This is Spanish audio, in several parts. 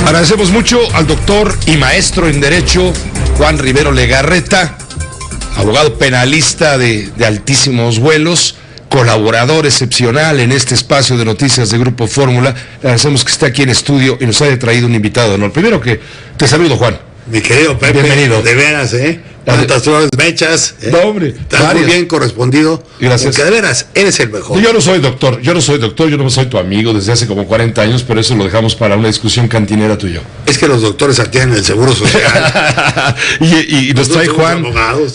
Agradecemos mucho al doctor y maestro en Derecho, Juan Rivero Legarreta, abogado penalista de altísimos vuelos, colaborador excepcional en este espacio de noticias de Grupo Fórmula. Le agradecemos que esté aquí en estudio y nos haya traído un invitado de honor. Primero que te saludo, Juan. Mi querido Pepe, bienvenido. De veras, tantas flores me echas, No, hombre, estás muy bien correspondido. Gracias. Porque de veras, eres el mejor. Yo no soy doctor, yo no soy tu amigo desde hace como 40 años, pero eso lo dejamos para una discusión cantinera tú y yo. Es que los doctores aquí en el Seguro Social. y nos trae Juan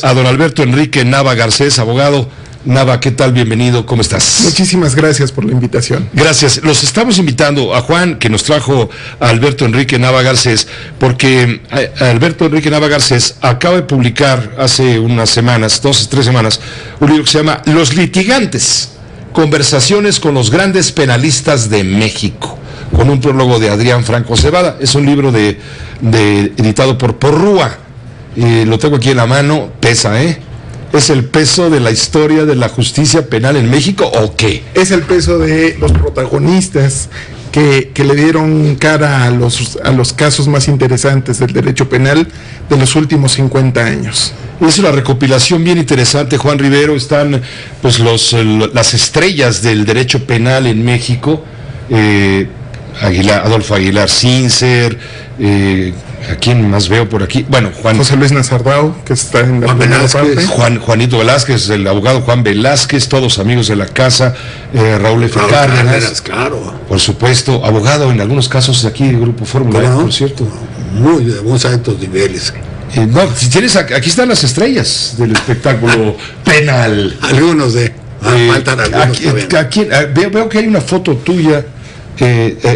a don Alberto Enrique Nava Garcés, abogado. Nava, ¿qué tal? Bienvenido, ¿cómo estás? Muchísimas gracias por la invitación. Gracias. Los estamos invitando a Juan, que nos trajo a Alberto Enrique Nava Garcés, porque Alberto Enrique Nava Garcés acaba de publicar hace unas semanas, 3 semanas, un libro que se llama Los Litigantes, Conversaciones con los Grandes Penalistas de México, con un prólogo de Adrián Franco Cebada. Es un libro editado por Porrúa. Lo tengo aquí en la mano, pesa, ¿Es el peso de la historia de la justicia penal en México o qué? Es el peso de los protagonistas que le dieron cara a los casos más interesantes del derecho penal de los últimos 50 años. Es una recopilación bien interesante, Juan Rivero. Están pues las estrellas del derecho penal en México, Adolfo Aguilar Sincer, ¿a quién más veo por aquí? Bueno, José Luis Nazardao, que está en la primera parte. Juanito Velázquez, el abogado Juan Velázquez, todos amigos de la casa, Raúl F. Cárdenas, claro. Por supuesto, abogado en algunos casos de aquí, Grupo Fórmula, por cierto. Muy de muy altos niveles. No, si tienes, aquí están las estrellas del espectáculo penal. Algunos faltan algunos. Veo que hay una foto tuya,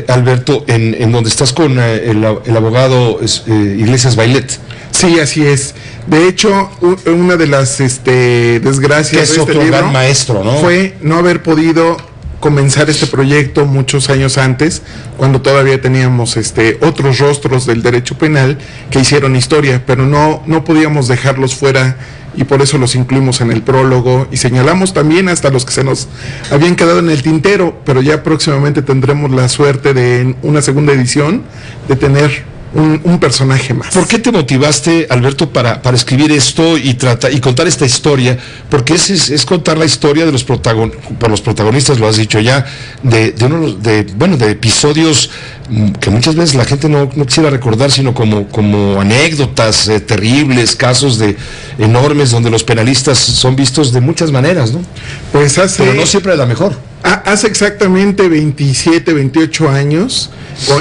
Alberto, en donde estás con el abogado Iglesias Bailet. Sí, así es. De hecho, una de las desgracias de este libro maestro, ¿no? Fue no haber podido comenzar este proyecto muchos años antes, cuando todavía teníamos otros rostros del derecho penal que hicieron historia, pero no podíamos dejarlos fuera, y por eso los incluimos en el prólogo y señalamos también hasta los que se nos habían quedado en el tintero, pero ya próximamente tendremos la suerte de, en una segunda edición, de tener un personaje más. ¿Por qué te motivaste, Alberto, para escribir esto y contar esta historia? Porque es contar la historia de los protagonistas, lo has dicho ya, de episodios que muchas veces la gente no quisiera recordar, sino como anécdotas terribles, casos enormes donde los penalistas son vistos de muchas maneras, ¿no? Pues pero no siempre de la mejor. Hace exactamente 27, 28 años,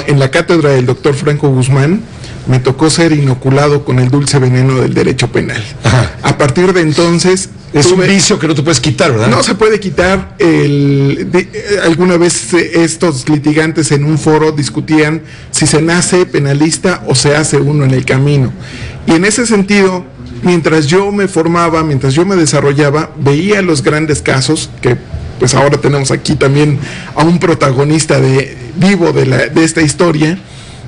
en la cátedra del doctor Franco Guzmán, me tocó ser inoculado con el dulce veneno del derecho penal. Ajá. A partir de entonces... Es un vicio que no te puedes quitar, ¿verdad? No se puede quitar. Alguna vez estos litigantes en un foro discutían si se nace penalista o se hace uno en el camino. Y en ese sentido, mientras yo me formaba, mientras yo me desarrollaba, veía los grandes casos, que pues ahora tenemos aquí también a un protagonista vivo de esta historia.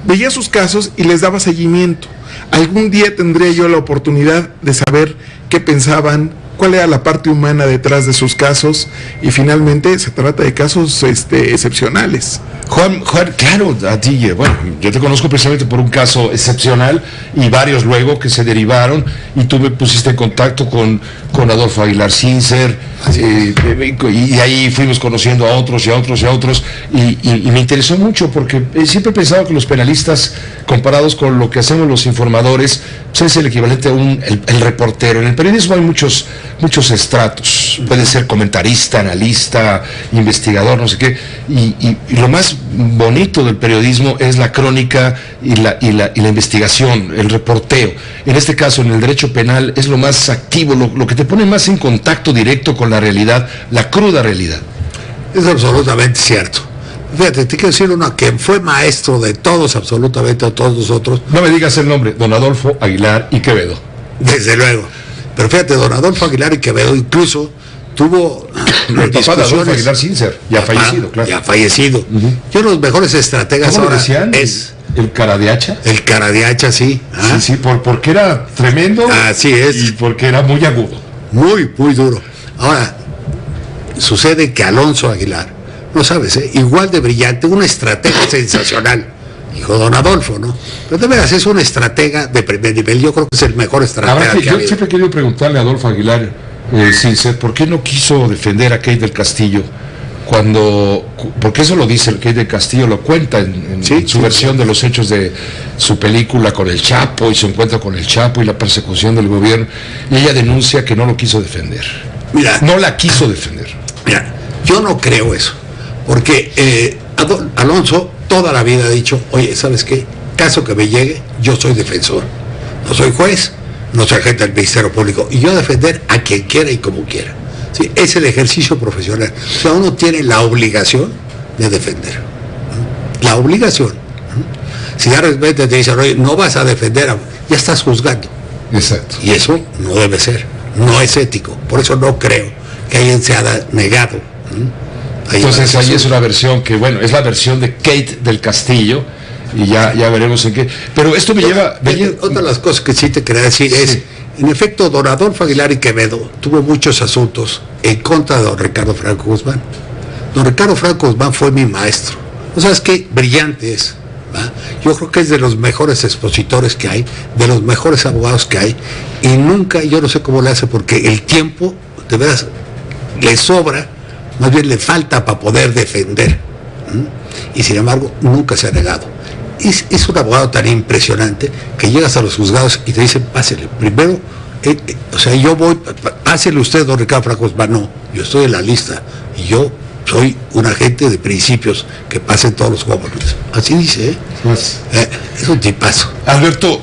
Veía sus casos y les daba seguimiento. Algún día tendría yo la oportunidad de saber qué pensaban, cuál era la parte humana detrás de sus casos, y finalmente se trata de casos excepcionales. Juan, claro, a ti, bueno, yo te conozco precisamente por un caso excepcional y varios luego que se derivaron, y tú me pusiste en contacto con Adolfo Aguilar Sincer, y ahí fuimos conociendo a otros y a otros y a otros, y me interesó mucho porque siempre he pensado que los penalistas, comparados con lo que hacemos los informadores, pues es el equivalente a el reportero. En el periodismo hay muchos estratos, puede ser comentarista, analista, investigador, no sé qué, y lo más bonito del periodismo es la crónica y la investigación, el reporteo. En este caso, en el derecho penal, es lo más activo, lo que te pone más en contacto directo con la realidad, la cruda realidad. Es absolutamente cierto. Fíjate, te quiero decir uno que fue maestro de todos, absolutamente a todos nosotros. No me digas el nombre, don Adolfo Aguilar y Quevedo. Desde luego. Pero fíjate, don Adolfo Aguilar y Quevedo incluso tuvo el papá de Adolfo Aguilar Sincer, ya fallecido, claro. Ya fallecido. Y uno de los mejores estrategas ahora decían? Es el cara de hacha. El cara de hacha, sí. Sí, porque era tremendo. Así es. Y porque era muy agudo. Muy, muy duro. Ahora, sucede que Alonso Aguilar, no sabes, igual de brillante, una estrategia sensacional. dijo don Adolfo, ¿no? Pero de veras es un estratega de primer nivel, yo creo que es el mejor estratega Ahora que que ha yo habido. siempre he querido preguntarle a Adolfo Aguilar, Sincer, ¿por qué no quiso defender a Kate del Castillo? Porque eso lo dice el Kate del Castillo, lo cuenta en su versión de los hechos de su película con el Chapo, y se encuentra con el Chapo y la persecución del gobierno, y ella denuncia que no lo quiso defender. Mira, no la quiso defender. Mira, yo no creo eso, porque Alonso toda la vida ha dicho, oye, ¿sabes qué? Caso que me llegue, yo soy defensor, no soy juez, no soy agente del Ministerio Público, y yo defender a quien quiera y como quiera. ¿Sí? Es el ejercicio profesional. O sea, uno tiene la obligación de defender. La obligación. Si de repente te dicen, oye, no vas a defender, ya estás juzgando. Exacto. Y eso no debe ser, no es ético. Por eso no creo que alguien se haya negado. Entonces ahí es una versión que, bueno, es la versión de Kate del Castillo, y ya veremos en qué. Pero esto me lleva... Otra de las cosas que sí te quería decir es, en efecto, don Adolfo Aguilar y Quevedo tuvo muchos asuntos en contra de don Ricardo Franco Guzmán. Don Ricardo Franco Guzmán fue mi maestro. ¿No sabes qué? Brillante es. ¿Va? Yo creo que es de los mejores expositores que hay, de los mejores abogados que hay, y nunca, yo no sé cómo le hace, porque el tiempo, de veras, le sobra, más bien le falta para poder defender. Y sin embargo, nunca se ha negado. Es un abogado tan impresionante que llegas a los juzgados y te dicen, pásele, primero, o sea, yo voy, pásele usted, don Ricardo Franco Guzmán, no, yo estoy en la lista, y yo soy un agente de principios que pasen todos los jóvenes. Así dice, es un tipazo. Alberto,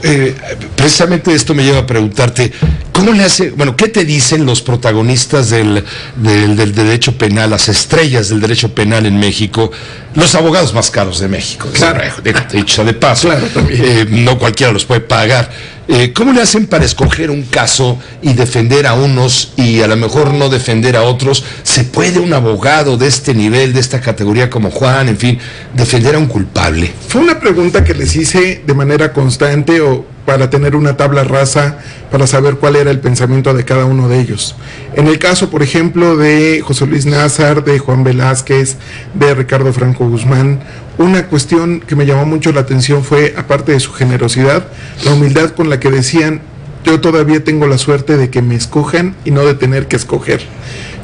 precisamente esto me lleva a preguntarte, ¿cómo le hace, bueno, qué te dicen los protagonistas del derecho penal, las estrellas del derecho penal en México, los abogados más caros de México? Claro. Dicho de paso, claro, no cualquiera los puede pagar. ¿Cómo le hacen para escoger un caso y defender a unos y a lo mejor no defender a otros? ¿Se puede un abogado de este nivel, de esta categoría como Juan, en fin, defender a un culpable? Fue una pregunta que les hice de manera constante o para tener una tabla rasa para saber cuál era el pensamiento de cada uno de ellos. En el caso, por ejemplo, de José Luis Nazar, de Juan Velázquez, de Ricardo Franco Guzmán, una cuestión que me llamó mucho la atención fue, aparte de su generosidad, la humildad con la que decían, yo todavía tengo la suerte de que me escojan y no de tener que escoger.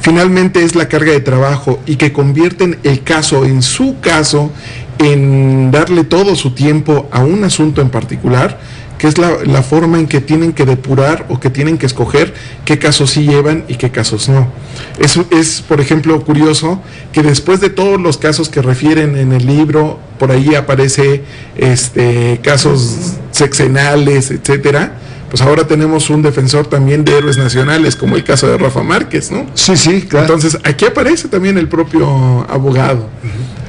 Finalmente es la carga de trabajo y que convierten el caso, en su caso, en darle todo su tiempo a un asunto en particular, que es la forma en que tienen que depurar o que tienen que escoger qué casos sí llevan y qué casos no. Eso es, por ejemplo, curioso que después de todos los casos que refieren en el libro, por ahí aparece casos sexenales, etcétera, pues ahora tenemos un defensor también de héroes nacionales, como el caso de Rafa Márquez, ¿no? Sí, claro. Entonces, aquí aparece también el propio abogado.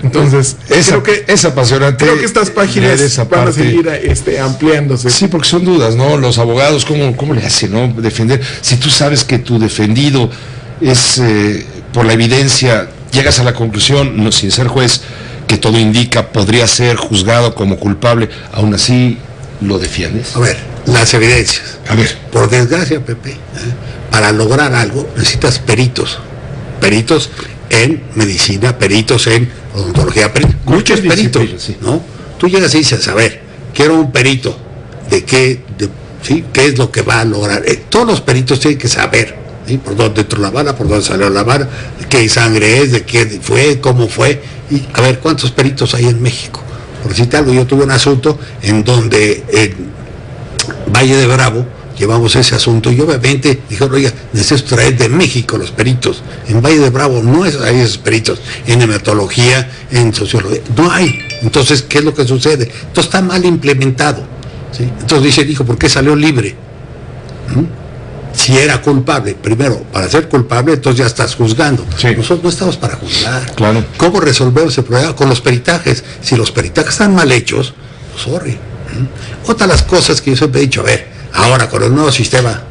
Entonces, creo que es apasionante. Creo que estas páginas van a seguir ampliándose. Sí, porque son dudas, ¿no? Los abogados, ¿cómo le hacen, no? Defender. Si tú sabes que tu defendido es, por la evidencia, llegas a la conclusión, no, sin ser juez, que todo indica, podría ser juzgado como culpable, aún así lo defiendes. A ver, las evidencias. A ver. Por desgracia, Pepe, para lograr algo necesitas peritos. Peritos en medicina, peritos en odontología, muchos peritos, sí. ¿No? Tú llegas y dices, a ver, quiero un perito de qué es lo que va a lograr. Todos los peritos tienen que saber, ¿sí? Por dónde entró la bala, por dónde salió la bala, de qué sangre es, de qué fue, cómo fue, y a ver cuántos peritos hay en México. Por decirte algo, yo tuve un asunto en donde en Valle de Bravo llevamos ese asunto y obviamente dijeron, oiga, necesito traer de México los peritos. En Valle de Bravo no hay esos peritos, en hematología, en sociología, no hay. Entonces, ¿qué es lo que sucede? Entonces está mal implementado, ¿sí? Entonces dicen, hijo, ¿por qué salió libre? Si era culpable, primero, para ser culpable, entonces ya estás juzgando. Sí. Nosotros no estamos para juzgar. Claro. ¿Cómo resolvemos el problema? Con los peritajes. Si los peritajes están mal hechos, pues sorry. Otra de las cosas que yo siempre he dicho, a ver, ahora con el nuevo sistema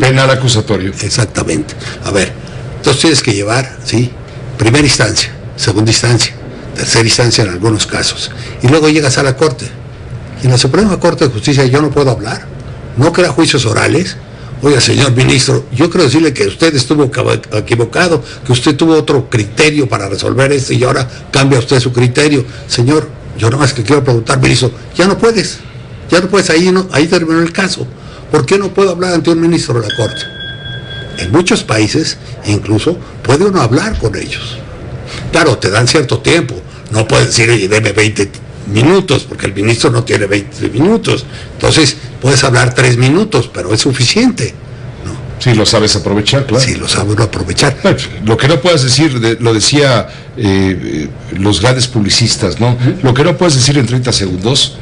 penal acusatorio. Exactamente. A ver, entonces tienes que llevar, ¿sí? Primera instancia, segunda instancia, tercera instancia en algunos casos. Y luego llegas a la Corte. Y en la Suprema Corte de Justicia yo no puedo hablar. No crea juicios orales. Oiga, señor ministro, yo quiero decirle que usted estuvo equivocado, que usted tuvo otro criterio para resolver esto y ahora cambia usted su criterio. Señor, Yo nada más que quiero preguntar, ministro, ya no puedes, ahí terminó el caso. ¿Por qué no puedo hablar ante un ministro de la Corte? En muchos países, incluso, puede uno hablar con ellos. Claro, te dan cierto tiempo. No puedes decir, oye, deme 20 minutos, porque el ministro no tiene 20 minutos. Entonces, puedes hablar 3 minutos, pero es suficiente. ¿No? Sí, lo sabes aprovechar, claro. Sí, lo sabes aprovechar. Bueno, lo que no puedes decir, lo decía los grandes publicistas, ¿no? Lo que no puedes decir en 30 segundos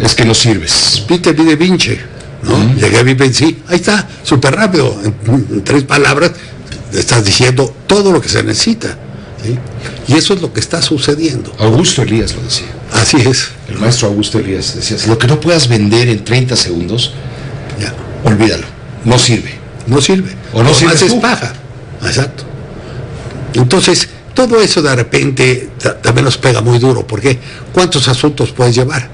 es que no sirves. Peter de Vinci, ¿no? Llegué a Vinci, ahí está, súper rápido, en 3 palabras, estás diciendo todo lo que se necesita. ¿Sí? Y eso es lo que está sucediendo. Augusto Elías lo decía. Así es. El maestro Augusto Elías decía, lo que no puedas vender en 30 segundos, ya, olvídalo, no sirve. No sirve. O no sirve. Es paja. Exacto. Entonces, todo eso de repente también nos pega muy duro, porque ¿cuántos asuntos puedes llevar?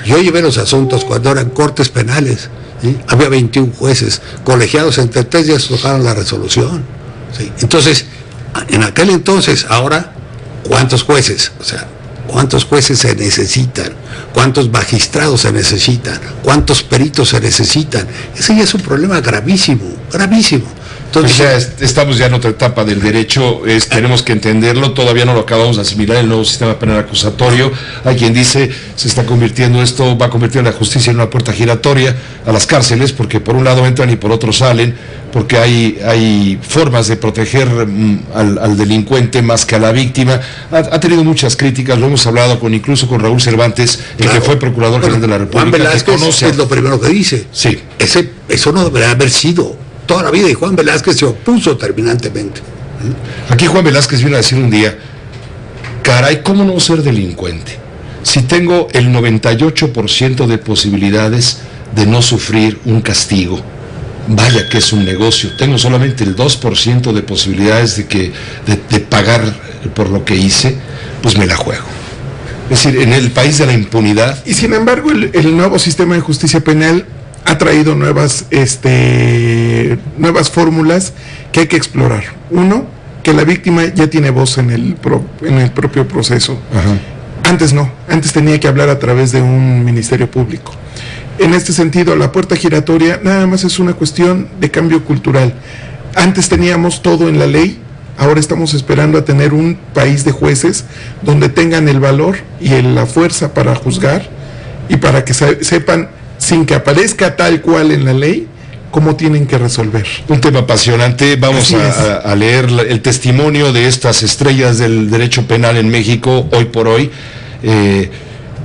Yo llevé los asuntos cuando eran cortes penales, ¿sí? Había 21 jueces, colegiados entre 3 días tocaron la resolución. ¿Sí? Entonces, en aquel entonces, ahora, ¿cuántos jueces? O sea, ¿cuántos jueces se necesitan? ¿Cuántos magistrados se necesitan? ¿Cuántos peritos se necesitan? Ese ya es un problema gravísimo, gravísimo. Entonces, pues ya estamos ya en otra etapa del derecho, tenemos que entenderlo, todavía no lo acabamos de asimilar, el nuevo sistema penal acusatorio. Hay quien dice, se está convirtiendo esto, va a convertir a la justicia en una puerta giratoria a las cárceles, porque por un lado entran y por otro salen, porque hay formas de proteger al delincuente más que a la víctima. Ha tenido muchas críticas, lo hemos hablado incluso con Raúl Cervantes, claro, el que fue procurador general de la República. Juan Velázquez es lo primero que dice. Sí. Eso no debería haber sido toda la vida, y Juan Velázquez se opuso terminantemente. Aquí Juan Velázquez vino a decir un día, caray, ¿cómo no ser delincuente? Si tengo el 98% de posibilidades de no sufrir un castigo, vaya que es un negocio, tengo solamente el 2% de posibilidades de pagar por lo que hice, pues me la juego. Es decir, en el país de la impunidad. Y sin embargo, el nuevo sistema de justicia penal ha traído nuevas fórmulas que hay que explorar. Uno, que la víctima ya tiene voz en el propio proceso. Ajá. Antes no, antes tenía que hablar a través de un ministerio público. En este sentido, la puerta giratoria nada más es una cuestión de cambio cultural. Antes teníamos todo en la ley, ahora estamos esperando a tener un país de jueces donde tengan el valor y la fuerza para juzgar y para que sepan, sin que aparezca tal cual en la ley, cómo tienen que resolver. Un tema apasionante. Vamos a leer el testimonio de estas estrellas del derecho penal en México, hoy por hoy.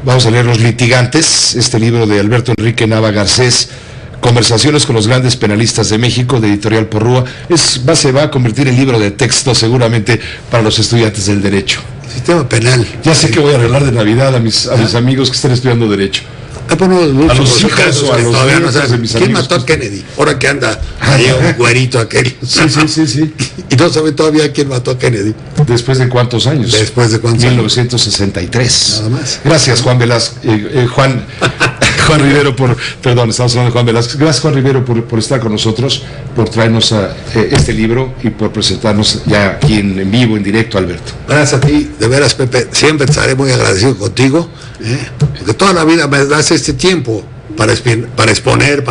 Vamos a leer Los litigantes, este libro de Alberto Enrique Nava Garcés, Conversaciones con los grandes penalistas de México, de Editorial Porrúa. Se va a convertir en libro de texto seguramente para los estudiantes del derecho. Sistema penal. Ya sé que voy a arreglar de Navidad a mis amigos que están estudiando derecho. A los hijos o a los todavía no nietos de mis ¿quién amigos? mató a Kennedy? Ahora que anda ahí un güerito aquel. Sí. Y no sabe todavía quién mató a Kennedy. ¿Después de cuántos años? Después de cuántos 1963. Nada más. Gracias, Juan Velázquez. Juan Rivero estamos hablando de Juan Velázquez. Gracias, Juan Rivero, por estar con nosotros, por traernos este libro y por presentarnos ya aquí en vivo, en directo, Alberto. Gracias a ti, de veras, Pepe, siempre estaré muy agradecido contigo, porque toda la vida me das este tiempo para exponer,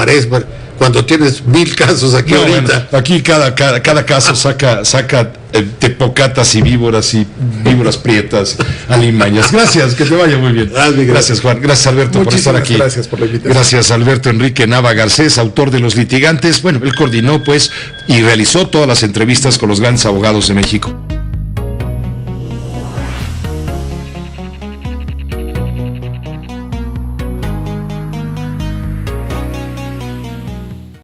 cuando tienes 1000 casos aquí ahorita. Bueno, aquí cada caso saca tepocatas y víboras prietas, alimañas. Gracias, que te vaya muy bien. Gracias, Juan. Gracias, Alberto, por estar aquí. Gracias por la invitación. Gracias, Alberto Enrique Nava Garcés, autor de Los litigantes. Bueno, él coordinó, y realizó todas las entrevistas con los grandes abogados de México.